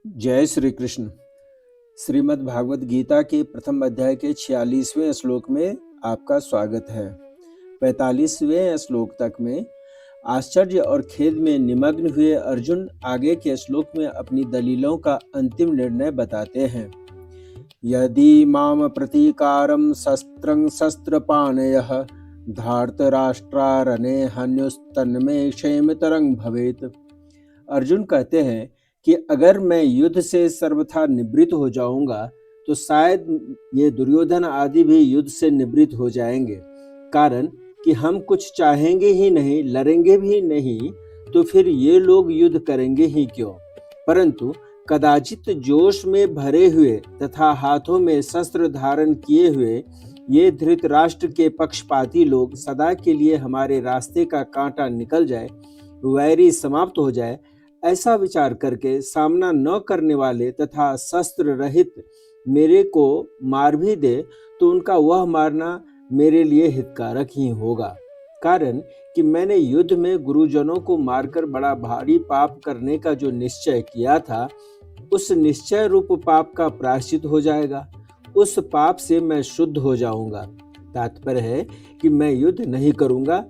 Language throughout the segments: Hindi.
जय श्री कृष्ण। श्रीमद् भागवत गीता के प्रथम अध्याय के 46वें श्लोक में आपका स्वागत है। 45वें श्लोक तक में आश्चर्य और खेद में निमग्न हुए अर्जुन आगे के श्लोक में अपनी दलीलों का अंतिम निर्णय बताते हैं। यदि माम प्रतीकारं शस्त्रं शस्त्रपाणयः धार्तराष्ट्रारणे हन्युस्तन्मे क्षेमतरं भवेत्। अर्जुन कहते हैं कि अगर मैं युद्ध से सर्वथा निवृत्त हो जाऊंगा तो शायद ये दुर्योधन आदि भी युद्ध से निवृत्त हो जाएंगे। कारण कि हम कुछ चाहेंगे ही नहीं, लड़ेंगे भी नहीं, तो फिर ये लोग युद्ध करेंगे ही क्यों। परंतु कदाचित जोश में भरे हुए तथा हाथों में शस्त्र धारण किए हुए ये धृतराष्ट्र के पक्षपाती लोग सदा के लिए हमारे रास्ते का कांटा निकल जाए, वैरी समाप्त हो जाए, ऐसा विचार करके सामना न करने वाले तथा शस्त्र रहित मेरे को मार भी दे तो उनका वह मारना मेरे लिए हितकारक ही होगा। कारण कि मैंने युद्ध में गुरुजनों को मारकर बड़ा भारी पाप करने का जो निश्चय किया था, उस निश्चय रूप पाप का प्रायश्चित हो जाएगा। उस पाप से मैं शुद्ध हो जाऊंगा। तात्पर्य है कि मैं युद्ध नहीं करूंगा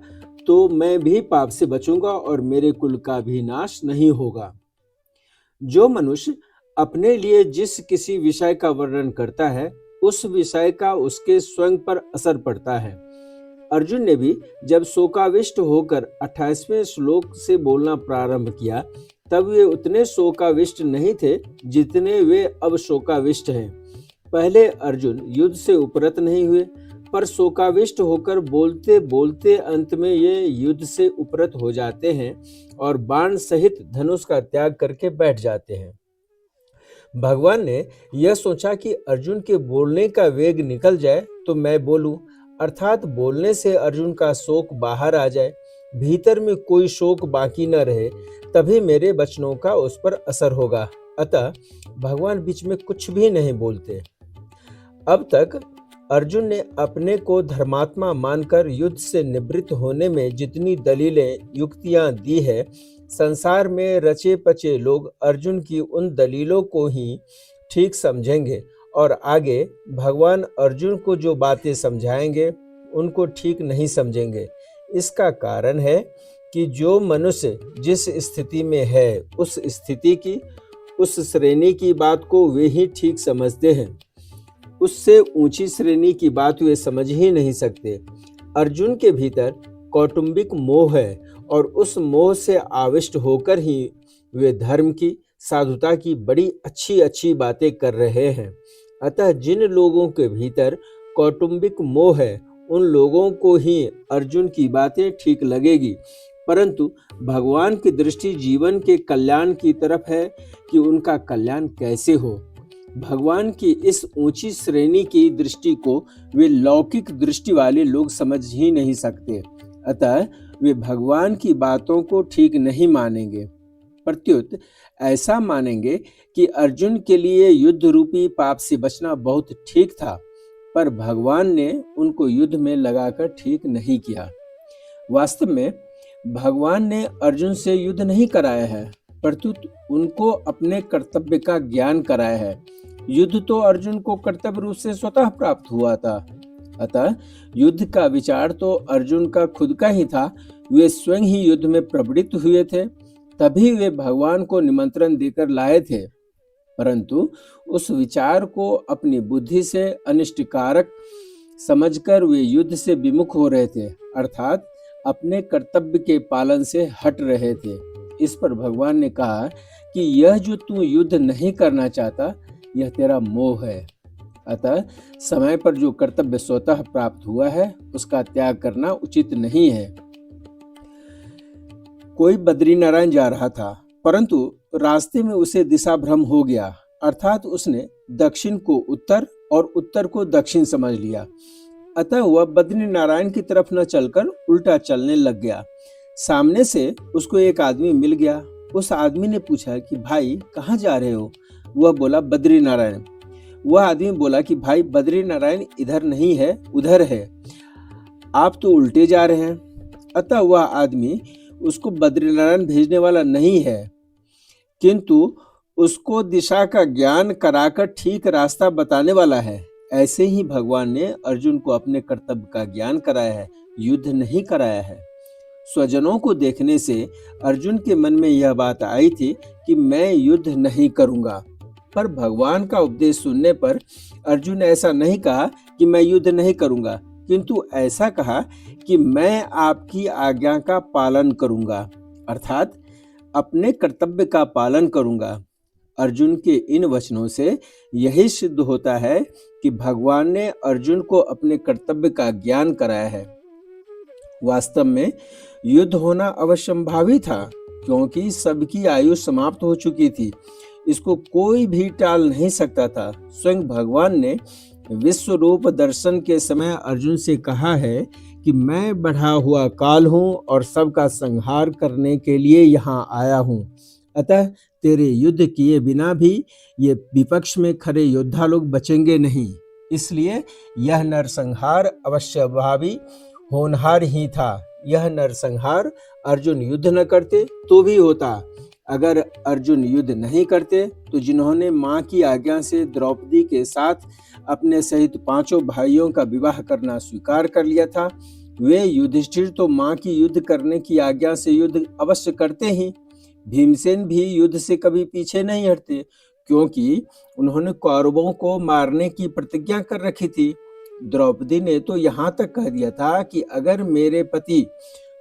तो मैं भी पाप से बचूंगा और मेरे कुल का भी नाश नहीं होगा। जो मनुष्य अपने लिए जिस किसी विषय का वर्णन करता है, उस विषय का उसके स्वयं पर असर पड़ता है। अर्जुन ने भी जब शोकाविष्ट होकर 28वें श्लोक से बोलना प्रारंभ किया, तब वे उतने शोकाविष्ट नहीं थे जितने वे अब शोकाविष्ट हैं। पहले अर्जुन युद्ध से उपरत नहीं हुए, पर शोकाविष्ट होकर बोलते बोलते अंत में ये युद्ध से उपरत हो जाते हैं और बाण सहित धनुष का त्याग करके बैठ जाते हैं। भगवान ने यह सोचा कि अर्जुन के बोलने का वेग निकल जाए तो मैं बोलूं, अर्थात बोलने से अर्जुन का शोक बाहर आ जाए, भीतर में कोई शोक बाकी न रहे, तभी मेरे वचनों का उस पर असर होगा। अतः भगवान बीच में कुछ भी नहीं बोलते। अब तक अर्जुन ने अपने को धर्मात्मा मानकर युद्ध से निवृत्त होने में जितनी दलीलें युक्तियां दी है, संसार में रचे पचे लोग अर्जुन की उन दलीलों को ही ठीक समझेंगे और आगे भगवान अर्जुन को जो बातें समझाएंगे उनको ठीक नहीं समझेंगे। इसका कारण है कि जो मनुष्य जिस स्थिति में है, उस स्थिति की, उस श्रेणी की बात को वे ही ठीक समझते हैं। उससे ऊंची श्रेणी की बात वे समझ ही नहीं सकते। अर्जुन के भीतर कौटुंबिक मोह है और उस मोह से आविष्ट होकर ही वे धर्म की, साधुता की बड़ी अच्छी अच्छी बातें कर रहे हैं। अतः जिन लोगों के भीतर कौटुंबिक मोह है, उन लोगों को ही अर्जुन की बातें ठीक लगेगी। परंतु भगवान की दृष्टि जीवन के कल्याण की तरफ है कि उनका कल्याण कैसे हो। भगवान की इस ऊंची श्रेणी की दृष्टि को वे लौकिक दृष्टि वाले लोग समझ ही नहीं सकते। अतः वे भगवान की बातों को ठीक नहीं मानेंगे, प्रत्युत ऐसा मानेंगे कि अर्जुन के लिए युद्ध रूपी पाप से बचना बहुत ठीक था, पर भगवान ने उनको युद्ध में लगाकर ठीक नहीं किया। वास्तव में भगवान ने अर्जुन से युद्ध नहीं कराया है, प्रत्युत उनको अपने कर्तव्य का ज्ञान कराया है। युद्ध तो अर्जुन को कर्तव्य रूप से स्वतः प्राप्त हुआ था। अतः युद्ध का विचार तो अर्जुन का खुद का ही था। वे स्वयं ही युद्ध में प्रवृत्त हुए थे, तभी वे भगवान को निमंत्रण देकर लाए थे। परंतु उस विचार को अपनी बुद्धि से अनिष्टकारक समझकर वे युद्ध से विमुख हो रहे थे, अर्थात अपने कर्तव्य के पालन से हट रहे थे। इस पर भगवान ने कहा कि यह जो तू युद्ध नहीं करना चाहता, यह तेरा मोह है। अतः समय पर जो कर्तव्य स्वतः प्राप्त हुआ है, उसका त्याग करना उचित नहीं है। कोई बद्रीनारायण जा रहा था, परंतु रास्ते में उसे दिशा भ्रम हो गया, अर्थात उसने दक्षिण को उत्तर और उत्तर को दक्षिण समझ लिया। अतः वह बद्रीनारायण की तरफ न चलकर उल्टा चलने लग गया। सामने से उसको एक आदमी मिल गया। उस आदमी ने पूछा कि भाई कहाँ जा रहे हो? वह बोला बद्रीनारायण। वह आदमी बोला कि भाई बद्रीनारायण इधर नहीं है, उधर है, आप तो उल्टे जा रहे हैं। अतः वह आदमी उसको बद्रीनारायण भेजने वाला नहीं है, किंतु उसको दिशा का ज्ञान कराकर ठीक रास्ता बताने वाला है। ऐसे ही भगवान ने अर्जुन को अपने कर्तव्य का ज्ञान कराया है, युद्ध नहीं कराया है। स्वजनों को देखने से अर्जुन के मन में यह बात आई थी कि मैं युद्ध नहीं करूंगा, पर भगवान का उपदेश सुनने पर अर्जुन ने ऐसा नहीं कहा कि मैं युद्ध नहीं करूंगा, किंतु ऐसा कहा कि मैं आपकी आज्ञा का पालन करूंगा, अर्थात अपने कर्तव्य का पालन करूंगा। अर्जुन के इन वचनों से यही सिद्ध होता है कि भगवान ने अर्जुन को अपने कर्तव्य का ज्ञान कराया है। वास्तव में युद्ध होना अवश्यंभावी था, क्योंकि सबकी आयु समाप्त हो चुकी थी। इसको कोई भी टाल नहीं सकता था। स्वयं भगवान ने विश्व रूप दर्शन के समय अर्जुन से कहा है कि मैं बढ़ा हुआ काल हूँ और सबका संहार करने के लिए यहाँ आया हूँ। अतः तेरे युद्ध किए बिना भी ये विपक्ष में खड़े योद्धा लोग बचेंगे नहीं। इसलिए यह नरसंहार अवश्यंभावी होनहार ही था। यह नरसंहार अर्जुन युद्ध न करते तो भी होता। अगर अर्जुन युद्ध नहीं करते तो जिन्होंने मां की आज्ञा से द्रौपदी के साथ अपने सहित 5 भाइयों का विवाह करना स्वीकार कर लिया था, वे युधिष्ठिर तो मां की युद्ध करने की आज्ञा से युद्ध अवश्य करते ही। भीमसेन भी युद्ध से कभी पीछे नहीं हटते, क्योंकि उन्होंने कौरवों को मारने की प्रतिज्ञा कर रखी थी। द्रौपदी ने तो यहाँ तक कह दिया था कि अगर मेरे पति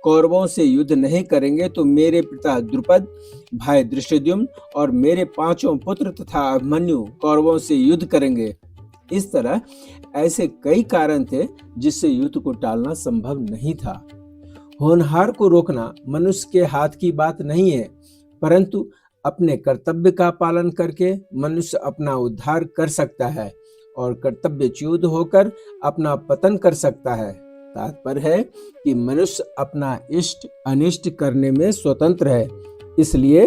कौरवों से युद्ध नहीं करेंगे तो मेरे पिता द्रुपद, भाई धृष्टद्युम्न और मेरे 5 पुत्र तथा अभिमन्यु कौरवों से युद्ध करेंगे। इस तरह ऐसे कई कारण थे जिससे युद्ध को टालना संभव नहीं था। होनहार को रोकना मनुष्य के हाथ की बात नहीं है, परंतु अपने कर्तव्य का पालन करके मनुष्य अपना उद्धार कर सकता है और कर्तव्यच्युत होकर अपना पतन कर सकता है। तात्पर्य है कि मनुष्य अपना इष्ट अनिष्ट करने में स्वतंत्र है। इसलिए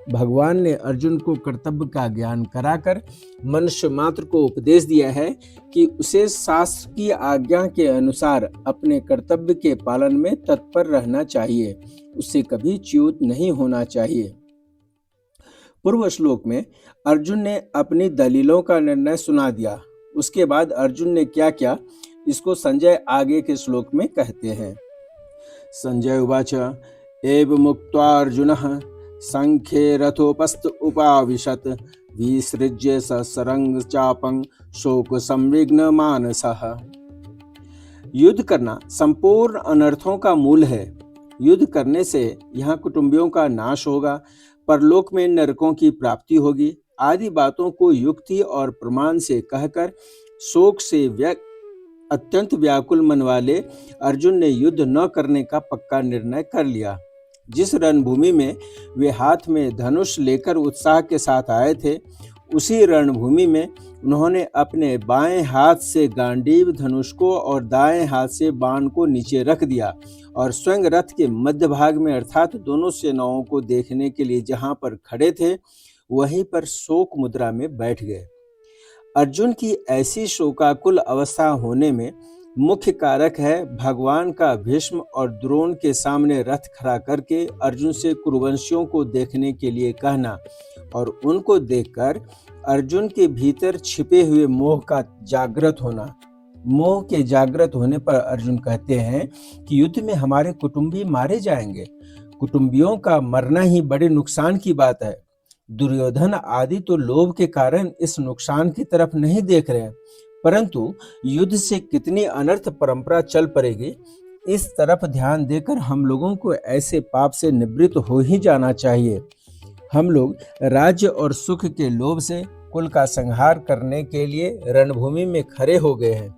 भगवान ने अर्जुन को कर्तव्य का ज्ञान कराकर मनुष्य मात्र को उपदेश दिया है कि उसे शास्त्र की आज्ञा के अनुसार अपने कर्तव्य के पालन में तत्पर रहना चाहिए, उससे कभी च्युत नहीं होना चाहिए। पूर्व श्लोक में अर्जुन ने अपनी दलीलों का निर्णय सुना दिया। उसके बाद अर्जुन ने क्या किया, इसको संजय आगे के श्लोक में कहते हैं। संजय उवाच एव मुक्त्वा अर्जुनः संख्ये रथोपस्थ उपाविशत् विसृज्य ससरंग चापं शोक संविघ्न मानसः। युद्ध करना संपूर्ण अनर्थों का मूल है। युद्ध करने से यहाँ कुटुंबियों का नाश होगा, परलोक में नरकों की प्राप्ति होगी आदि बातों को युक्ति और प्रमाण से कहकर शोक से अत्यंत व्याकुल मन वाले अर्जुन ने युद्ध न करने का पक्का निर्णय कर लिया। जिस रणभूमि में वे हाथ में धनुष लेकर उत्साह के साथ आए थे, उसी रणभूमि में उन्होंने अपने बाएं हाथ से गांडीव धनुष को और दाएं हाथ से बाण को नीचे रख दिया और स्वयं रथ के मध्य भाग में अर्थात दोनों सेनाओं को देखने के लिए जहां पर खड़े थे वहीं पर शोक मुद्रा में बैठ गए। अर्जुन की ऐसी शोकाकुल अवस्था होने में मुख्य कारक है भगवान का भीष्म और द्रोण के सामने रथ खड़ा करके अर्जुन से कुरुवंशियों को देखने के लिए कहना और उनको देखकर अर्जुन के भीतर छिपे हुए मोह का जागृत होना। मोह के जागृत होने पर अर्जुन कहते हैं कि युद्ध में हमारे कुटुंबी मारे जाएंगे। कुटुंबियों का मरना ही बड़े नुकसान की बात है। दुर्योधन आदि तो लोभ के कारण इस नुकसान की तरफ नहीं देख रहे, परंतु युद्ध से कितनी अनर्थ परंपरा चल पड़ेगी, इस तरफ ध्यान देकर हम लोगों को ऐसे पाप से निवृत्त हो ही जाना चाहिए। हम लोग राज्य और सुख के लोभ से कुल का संहार करने के लिए रणभूमि में खड़े हो गए हैं।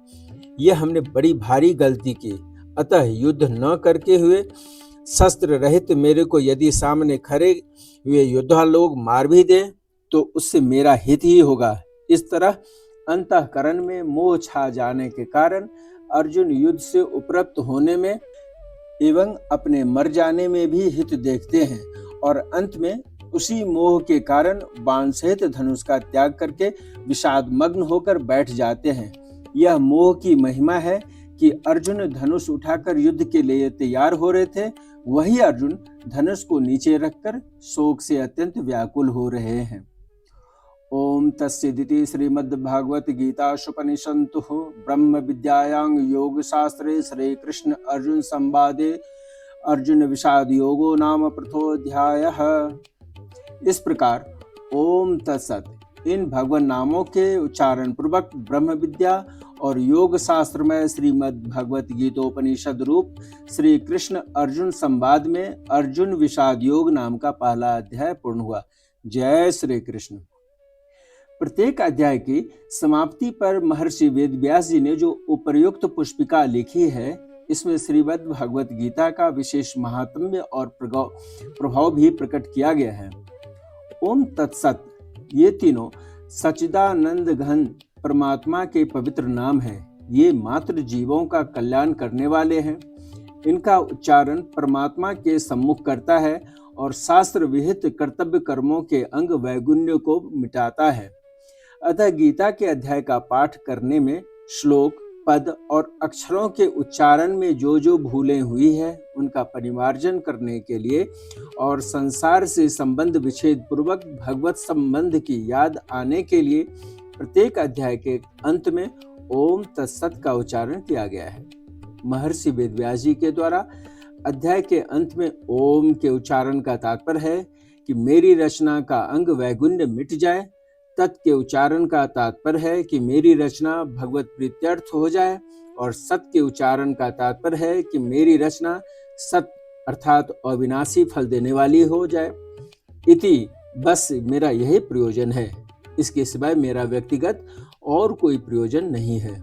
यह हमने बड़ी भारी गलती की। अतः युद्ध न करके हुए शस्त्र रहित मेरे को यदि सामने खड़े हुए योद्धा लोग मार भी दें तो उससे मेरा हित ही होगा। इस तरह अंतःकरण में मोह छा जाने के कारण अर्जुन युद्ध से उपरक्त होने में एवं अपने मर जाने में भी हित देखते हैं और अंत में उसी मोह के कारण बाण सहित धनुष का त्याग करके विषाद मग्न होकर बैठ जाते हैं। यह मोह की महिमा है कि अर्जुन धनुष उठाकर युद्ध के लिए तैयार हो रहे थे, वही अर्जुन धनुष को नीचे रखकर शोक से अत्यंत व्याकुल हो रहे हैं। ओम तस्सदिति श्रीमद्भागवत गीतासुपनिषन्तु ब्रह्म विद्यायां योग शास्त्रे श्री कृष्ण अर्जुन संवादे अर्जुन विषाद योगो नाम प्रथोऽध्यायः। इस प्रकार ओम तत्सत इन भगवान नामों के उच्चारण पूर्वक ब्रह्म विद्या और योग शास्त्र में श्रीमद् भगवत गीतोपनिषद रूप श्री कृष्ण अर्जुन संवाद में अर्जुन विषाद योग नाम का पहला अध्याय पूर्ण हुआ। जय श्री कृष्ण। प्रत्येक अध्याय की समाप्ति पर महर्षि वेदव्यास जी ने जो उपर्युक्त पुष्पिका लिखी है, इसमें श्रीमद् भगवत गीता का विशेष महात्म्य और प्रभाव भी प्रकट किया गया है। ओम तत्सत ये तीनों सच्चिदानंद घन परमात्मा के पवित्र नाम हैं। ये मात्र जीवों का कल्याण करने वाले हैं। इनका उच्चारण परमात्मा के सम्मुख करता है और शास्त्र विहित कर्तव्य कर्मों के अंग वैगुण्य को मिटाता है। अतः गीता के अध्याय का पाठ करने में श्लोक, पद और अक्षरों के उच्चारण में जो भूलें हुई है उनका परिमार्जन करने के लिए और संसार से संबंध विच्छेद पूर्वक भगवत संबंध की याद आने के लिए प्रत्येक अध्याय के अंत में ओम तत्सत का उच्चारण किया गया है। महर्षि वेदव्यास जी के द्वारा अध्याय के अंत में ओम के उच्चारण का तात्पर्य है कि मेरी रचना का अंग वैगुण्य मिट जाए। तत् के उच्चारण का तात्पर्य है कि मेरी रचना भगवत प्रीत्यर्थ हो जाए और सत के उच्चारण का तात्पर्य है कि मेरी रचना सत अर्थात अविनाशी फल देने वाली हो जाए। इति बस मेरा यही प्रयोजन है। इसके सिवाय मेरा व्यक्तिगत और कोई प्रयोजन नहीं है।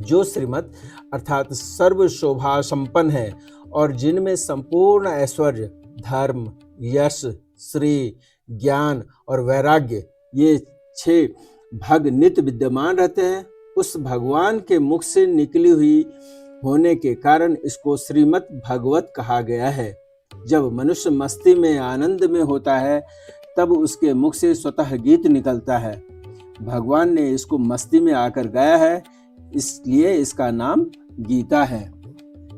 जो श्रीमत अर्थात सर्व शोभा संपन्न है और जिनमें संपूर्ण ऐश्वर्य, धर्म, यश, श्री, ज्ञान और वैराग्य ये 6 भाग नित्य विद्यमान रहते हैं, उस भगवान के मुख से निकली हुई होने के कारण इसको श्रीमद् भागवत कहा गया है। जब मनुष्य मस्ती में आनंद में होता है तब उसके मुख से स्वतः गीत निकलता है। भगवान ने इसको मस्ती में आकर गाया है, इसलिए इसका नाम गीता है।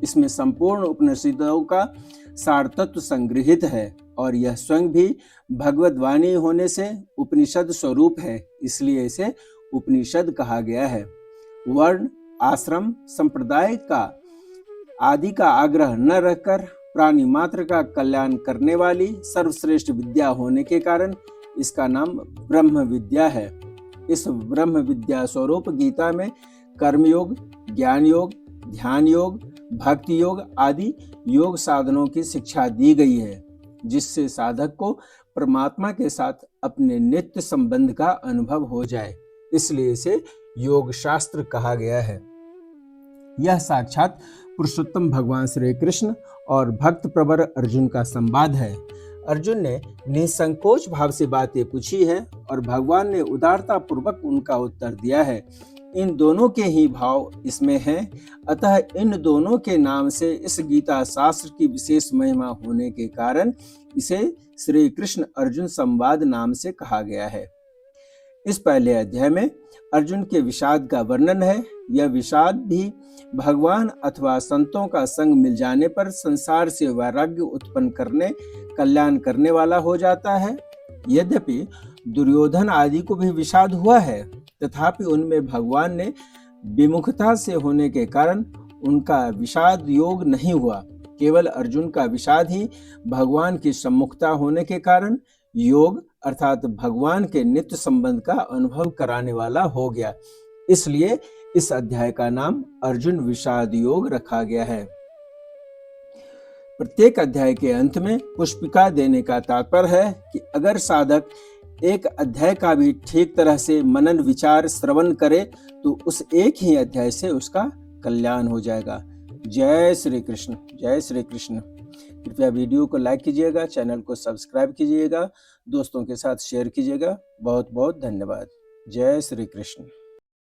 इसमें संपूर्ण उपनिषदों का सार तत्व संग्रहित है और यह स्वयं भी भगवद वाणी होने से उपनिषद स्वरूप है, इसलिए इसे उपनिषद कहा गया है। वर्ण, आश्रम, संप्रदाय का आदि का आग्रह न रखकर प्राणी मात्र का कल्याण करने वाली सर्वश्रेष्ठ विद्या होने के कारण इसका नाम ब्रह्म विद्या है। इस ब्रह्म विद्या स्वरूप गीता में कर्मयोग, ज्ञान योग, ध्यान योग, भक्ति योग आदि योग साधनों की शिक्षा दी गई है, जिससे साधक को परमात्मा के साथ अपने नित्य संबंध का अनुभव हो जाए। इसलिए इसे योग शास्त्र कहा गया है। यह साक्षात पुरुषोत्तम भगवान श्री कृष्ण और भक्त प्रवर अर्जुन का संवाद है। अर्जुन ने निसंकोच भाव से बातें पूछी है और भगवान ने उदारता पूर्वक उनका उत्तर दिया है। इन दोनों के ही भाव इसमें हैं, अतः इन दोनों के नाम से इस गीता शास्त्र की विशेष महिमा होने के कारण इसे श्री कृष्ण अर्जुन संवाद नाम से कहा गया है। इस पहले अध्याय में अर्जुन के विषाद का वर्णन है। यह विषाद भी भगवान अथवा संतों का संग मिल जाने पर संसार से वैराग्य उत्पन्न करने, कल्याण करने वाला हो जाता है। यद्यपि दुर्योधन आदि को भी विषाद हुआ है, तथापि उनमें भगवान ने विमुखता से होने के कारण उनका विषाद योग नहीं हुआ। केवल अर्जुन का विषाद ही भगवान की सम्मुखता होने के कारण योग अर्थात भगवान के नित्य संबंध का अनुभव कराने वाला हो गया। इसलिए इस अध्याय का नाम अर्जुन विषाद योग रखा गया है। प्रत्येक अध्याय के अंत में पुष्पिका देने का तात्पर्य है कि अगर साधक एक अध्याय का भी ठीक तरह से मनन विचार श्रवण करे तो उस एक ही अध्याय से उसका कल्याण हो जाएगा। जय श्री कृष्ण। जय श्री कृष्ण। कृपया वीडियो को लाइक कीजिएगा, चैनल को सब्सक्राइब कीजिएगा, दोस्तों के साथ शेयर कीजिएगा। बहुत बहुत धन्यवाद। जय श्री कृष्ण।